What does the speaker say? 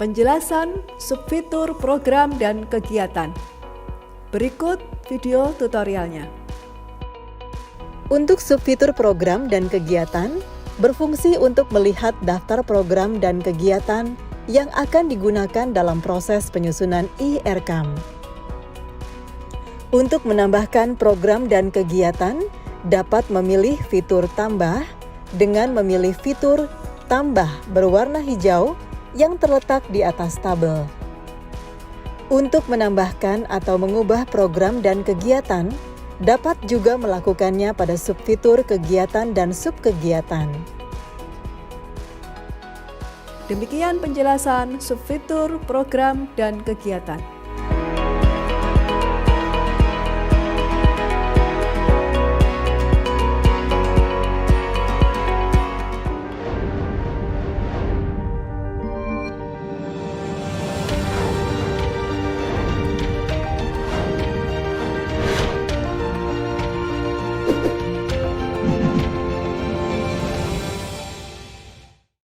Penjelasan subfitur program dan kegiatan. Berikut video tutorialnya. Untuk subfitur program dan kegiatan, berfungsi untuk melihat daftar program dan kegiatan yang akan digunakan dalam proses penyusunan IRCAM. Untuk menambahkan program dan kegiatan, dapat memilih fitur tambah dengan memilih fitur tambah berwarna hijau yang terletak di atas tabel. Untuk menambahkan atau mengubah program dan kegiatan, dapat juga melakukannya pada subfitur kegiatan dan subkegiatan. Demikian penjelasan subfitur program dan kegiatan.